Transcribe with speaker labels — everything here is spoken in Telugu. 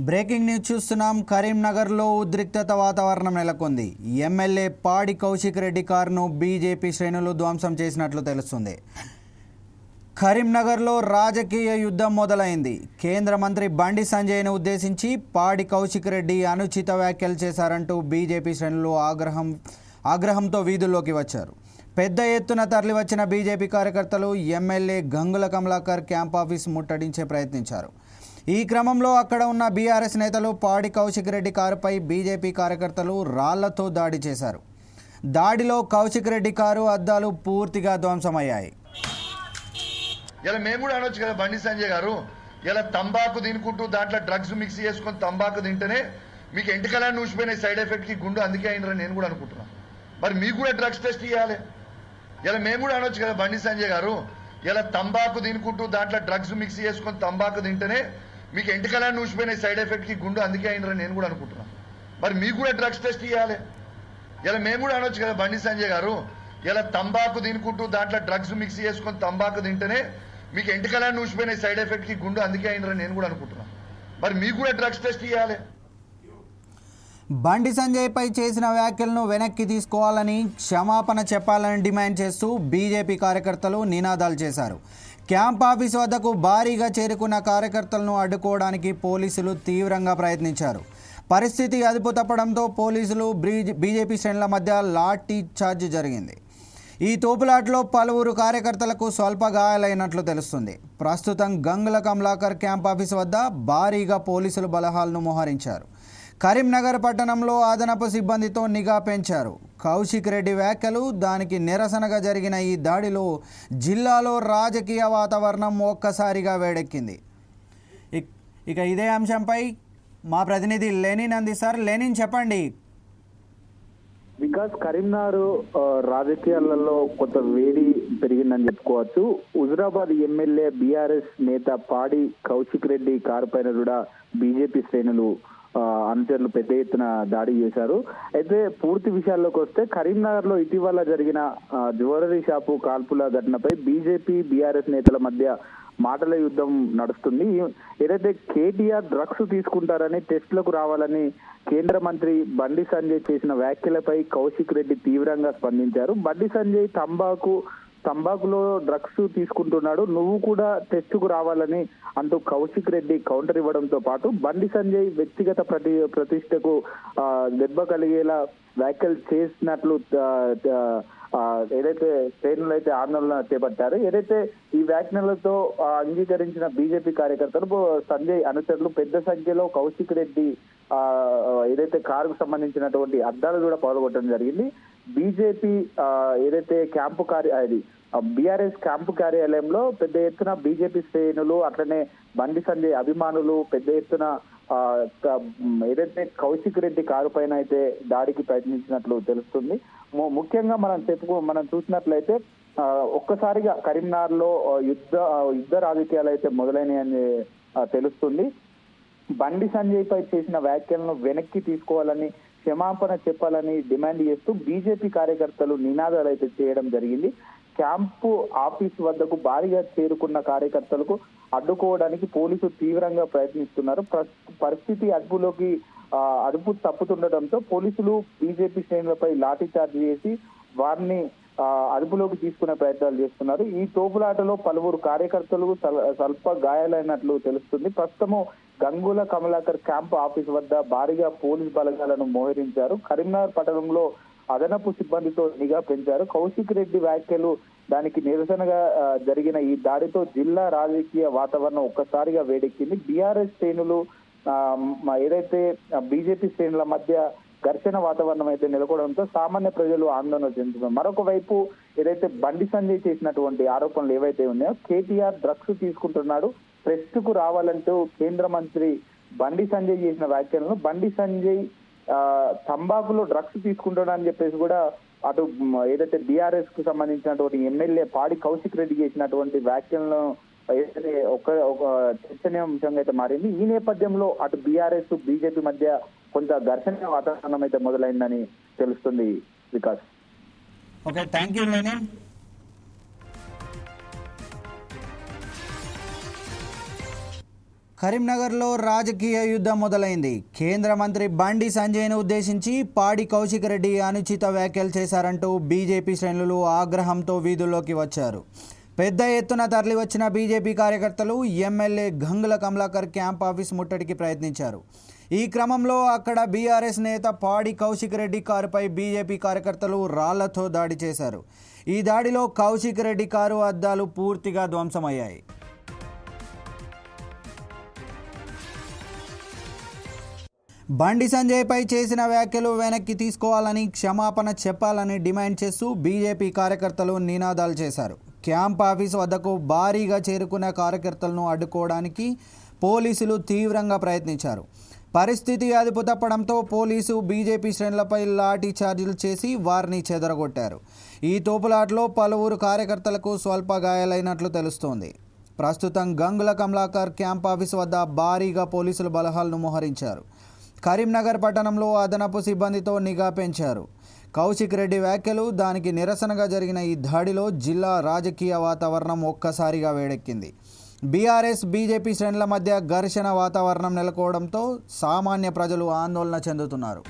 Speaker 1: బ్రేకింగ్ న్యూస్ చూస్తున్నాం. కరీంనగర్లో ఉద్రిక్తత వాతావరణం నెలకొంది. ఎమ్మెల్యే పాడి కౌశిక్ రెడ్డి కారును బీజేపీ శ్రేణులు ధ్వంసం చేసినట్లు తెలుస్తుంది. కరీంనగర్లో రాజకీయ యుద్ధం మొదలైంది. కేంద్ర మంత్రి బండి సంజయ్ను ఉద్దేశించి పాడి కౌశిక్ రెడ్డి అనుచిత వ్యాఖ్యలు చేశారంటూ బీజేపీ శ్రేణులు ఆగ్రహంతో వీధుల్లోకి వచ్చారు. పెద్ద ఎత్తున తరలివచ్చిన బీజేపీ కార్యకర్తలు MLA Gangula Kamalakar camp office ముట్టడించే ప్రయత్నించారు. ఈ క్రమంలో అక్కడ ఉన్న బీఆర్ఎస్ నేతలు పాడి కౌశిక్ రెడ్డి కారుపై బీజేపీ కార్యకర్తలు రాళ్లతో దాడి చేశారు. దాడిలో కౌశిక్ రెడ్డి కారు అద్దాలు పూర్తిగా ధ్వంసమయ్యాయి.
Speaker 2: ఇలా మేము కూడా అనొచ్చు కదా, బండి సంజయ్ గారు ఇలా తంబాకు తినుకుంటూ దాంట్లో డ్రగ్స్ మిక్స్ చేసుకొని తంబాకు తింటేనే మీకు ఎంటికలా నూసిపోయిన సైడ్ ఎఫెక్ట్ కి గుండు అందుకే అయినరని నేను కూడా అనుకుంటున్నాను. మరి మీకు కూడా డ్రగ్స్ టెస్ట్ ఇవ్వాలి. ఇలా మేము కూడా అనొచ్చు కదా, బండి సంజయ్ గారు ఇలా తంబాకు తినుకుంటూ దాంట్లో డ్రగ్స్ మిక్స్ చేసుకొని తంబాకు తింటేనే మీకు ఎంటికలా నూసిపోయిన సైడ్ ఎఫెక్ట్ కి గుండు అందుకే అయినరని నేను కూడా అనుకుంటున్నాను. మరి మీకు కూడా డ్రగ్స్ టెస్ట్ ఇవ్వాలి. ఇలా మేము కూడా అనొచ్చు కదా, బండి సంజయ్ గారు ఇలా తంబాకు తినుకుంటూ దాంట్లో డ్రగ్స్ మిక్స్ చేసుకొని తంబాకు తింటేనే మీకు ఎంటికలా నూసిపోయిన సైడ్ ఎఫెక్ట్ కి గుండు అందుకే అయినరని నేను కూడా అనుకుంటున్నాను. మరి మీకు కూడా డ్రగ్స్ టెస్ట్ ఇవ్వాలి.
Speaker 1: బండి సంజయ్పై చేసిన వ్యాఖ్యలను వెనక్కి తీసుకోవాలని, క్షమాపణ చెప్పాలని డిమాండ్ చేస్తూ బీజేపీ కార్యకర్తలు నినాదాలు చేశారు. క్యాంప్ ఆఫీస్ వద్దకు భారీగా చేరుకున్న కార్యకర్తలను అడ్డుకోవడానికి పోలీసులు తీవ్రంగా ప్రయత్నించారు. పరిస్థితి అదుపు తప్పడంతో పోలీసులు బీజేపీ శ్రేణుల మధ్య లాఠీ చార్జ్ జరిగింది. ఈ తోపులాటలో పలువురు కార్యకర్తలకు స్వల్ప గాయాలైనట్లు తెలుస్తుంది. ప్రస్తుతం గంగుల కమలాకర్ క్యాంప్ ఆఫీస్ వద్ద భారీగా పోలీసులు బలగాలను మోహరించారు. కరీంనగర్ పట్టణంలో అదనపు సిబ్బందితో నిఘా పెంచారు. కౌశిక్ రెడ్డి వ్యాఖ్యలు, దానికి నిరసనగా జరిగిన ఈ దాడిలో జిల్లాలో రాజకీయ వాతావరణం ఒక్కసారిగా వేడెక్కింది. ఇక ఇదే అంశంపై మా ప్రతినిధి లెనిన్ అందిస్తారు. లెనిన్, చెప్పండి.
Speaker 3: బికాస్ కరీంనగర్ రాజకీయాలలో కొంత వేడి పెరిగిందని చెప్పుకోవచ్చు. హుజురాబాద్ ఎమ్మెల్యే బీఆర్ఎస్ నేత పాడి కౌశిక్ రెడ్డి కారు పైన కూడా బీజేపీ శ్రేణులు అనుచరులు పెద్ద ఎత్తున దాడి చేశారు. అయితే పూర్తి విషయాల్లోకి వస్తే కరీంనగర్ లో ఇటీవల జరిగిన జ్యువెలరీ షాపు కాల్పుల ఘటనపై బీజేపీ బీఆర్ఎస్ నేతల మధ్య మాటల యుద్ధం నడుస్తుంది. ఏదైతే కేటీఆర్ డ్రగ్స్ తీసుకుంటారని టెస్టులకు రావాలని కేంద్ర మంత్రి బండి సంజయ్ చేసిన వ్యాఖ్యలపై కౌశిక్ రెడ్డి తీవ్రంగా స్పందించారు. బండి సంజయ్ తంబాకులో డ్రగ్స్ తీసుకుంటున్నాడు, నువ్వు కూడా టెస్టుకు రావాలని అంటూ కౌశిక్ రెడ్డి కౌంటర్ ఇవ్వడంతో పాటు బండి సంజయ్ వ్యక్తిగత ప్రతిష్టకు దెబ్బ కలిగేలా వ్యాఖ్యలు చేసినట్లు ఏదైతే శ్రేణులు అయితే ఆందోళన చేపట్టారు. ఏదైతే ఈ వ్యాఖ్యలతో అంగీకరించిన బీజేపీ కార్యకర్తలు సంజయ్ అనుచరులు పెద్ద సంఖ్యలో కౌశిక్ రెడ్డి ఏదైతే కారుకు సంబంధించినటువంటి అద్దాలు కూడా పగలగొట్టడం జరిగింది. బీజేపీ ఏదైతే బీఆర్ఎస్ క్యాంపు కార్యాలయంలో పెద్ద ఎత్తున బీజేపీ శ్రేణులు అట్లనే బండి సంజయ్ అభిమానులు పెద్ద ఎత్తున ఏదైతే కౌశిక్ రెడ్డి కారు పైన అయితే దాడికి ప్రయత్నించినట్లు తెలుస్తుంది. ముఖ్యంగా మనం చూసినట్లయితే ఒక్కసారిగా కరీంనగర్ లో యుద్ధ రాజకీయాలు అయితే మొదలైనయని తెలుస్తుంది. బండి సంజయ్ పై చేసిన వ్యాఖ్యలను వెనక్కి తీసుకోవాలని, క్షమాపణ చెప్పాలని డిమాండ్ చేస్తూ బీజేపీ కార్యకర్తలు నినాదాలు అయితే చేయడం జరిగింది. క్యాంపు ఆఫీస్ వద్దకు భారీగా చేరుకున్న కార్యకర్తలకు అడ్డుకోవడానికి పోలీసులు తీవ్రంగా ప్రయత్నిస్తున్నారు. పరిస్థితి అదుపు తప్పుతుండటంతో పోలీసులు బీజేపీ శ్రేణులపై లాఠీ చార్జ్ చేసి వారిని అదుపులోకి తీసుకునే ప్రయత్నాలు చేస్తున్నారు. ఈ తోపులాటలో పలువురు కార్యకర్తలు స్వల్ప గాయాలైనట్లు తెలుస్తుంది. ప్రస్తుతము గంగుల కమలాకర్ క్యాంప్ ఆఫీస్ వద్ద భారీగా పోలీస్ బలగాలను మోహరించారు. కరీంనగర్ పట్టణంలో అదనపు సిబ్బందితో నిఘా పెంచారు. కౌశిక్ రెడ్డి వ్యాఖ్యలు, దానికి నిరసనగా జరిగిన ఈ దాడితో జిల్లా రాజకీయ వాతావరణం ఒక్కసారిగా వేడెక్కింది. బీఆర్ఎస్ శ్రేణులు ఏదైతే బీజేపీ శ్రేణుల మధ్య ఘర్షణ వాతావరణం అయితే నెలకొనడంతో సామాన్య ప్రజలు ఆందోళన చెందుతున్నారు. మరొక వైపు ఏదైతే బండి సంజయ్ చేసినటువంటి ఆరోపణలు ఏవైతే ఉన్నాయో, కేటీఆర్ డ్రగ్స్ తీసుకుంటున్నాడు, టెస్టుకు రావాలంటూ కేంద్ర మంత్రి బండి సంజయ్ చేసిన వ్యాఖ్యలను, బండి సంజయ్ తంబాకులో డ్రగ్స్ తీసుకుంటాడని చెప్పేసి కూడా అటు ఏదైతే బీఆర్ఎస్ కు సంబంధించినటువంటి ఎమ్మెల్యే పాడి కౌశిక్ రెడ్డి చేసినటువంటి వ్యాఖ్యలను ఏదైతే ఒక చర్చనీయాంశంగా అయితే మారింది. ఈ నేపథ్యంలో అటు బీఆర్ఎస్ బీజేపీ మధ్య కొంత ఘర్షణ వాతావరణం అయితే మొదలైందని తెలుస్తుంది. Vikas.
Speaker 1: Okay, thank you Lenin. కరీంనగర్లో రాజకీయ యుద్ధం మొదలైంది. కేంద్ర మంత్రి బండి సంజయ్ను ఉద్దేశించి పాడి కౌశిక్ రెడ్డి అనుచిత వ్యాఖ్యలు చేశారంటూ బీజేపీ శ్రేణులు ఆగ్రహంతో వీధుల్లోకి వచ్చారు. పెద్ద ఎత్తున తరలివచ్చిన బీజేపీ కార్యకర్తలు MLA Gangula Kamalakar camp office ముట్టడికి ప్రయత్నించారు. ఈ క్రమంలో అక్కడ బీఆర్ఎస్ నేత పాడి కౌశిక్ రెడ్డి కారుపై బీజేపీ కార్యకర్తలు రాళ్లతో దాడి చేశారు. ఈ దాడిలో కౌశిక్ రెడ్డి కారు అద్దాలు పూర్తిగా ధ్వంసమయ్యాయి. బండి సంజయ్పై చేసిన వ్యాఖ్యలు వెనక్కి తీసుకోవాలని, క్షమాపణ చెప్పాలని డిమాండ్ చేస్తూ బీజేపీ కార్యకర్తలు నినాదాలు చేశారు. క్యాంప్ ఆఫీస్ వద్దకు భారీగా చేరుకున్న కార్యకర్తలను అడ్డుకోవడానికి పోలీసులు తీవ్రంగా ప్రయత్నించారు. పరిస్థితి అదుపు తప్పడంతో పోలీసు బీజేపీ శ్రేణులపై లాఠీ చార్జీలు చేసి వారిని చెదరగొట్టారు. ఈ తోపులాటలో పలువురు కార్యకర్తలకు స్వల్ప గాయాలైనట్లు తెలుస్తోంది. ప్రస్తుతం గంగుల కమలాకర్ క్యాంప్ ఆఫీస్ వద్ద భారీగా పోలీసులు బలగాలను మోహరించారు. కరీంనగర్ పట్టణంలో అదనపు సిబ్బందితో నిఘా పెంచారు. కౌశిక్ రెడ్డి వ్యాఖ్యలు, దానికి నిరసనగా జరిగిన ఈ దాడిలో జిల్లా రాజకీయ వాతావరణం ఒక్కసారిగా వేడెక్కింది. బీఆర్ఎస్ బీజేపీ శ్రేణుల మధ్య ఘర్షణ వాతావరణం నెలకొవడంతో సామాన్య ప్రజలు ఆందోళన చెందుతున్నారు.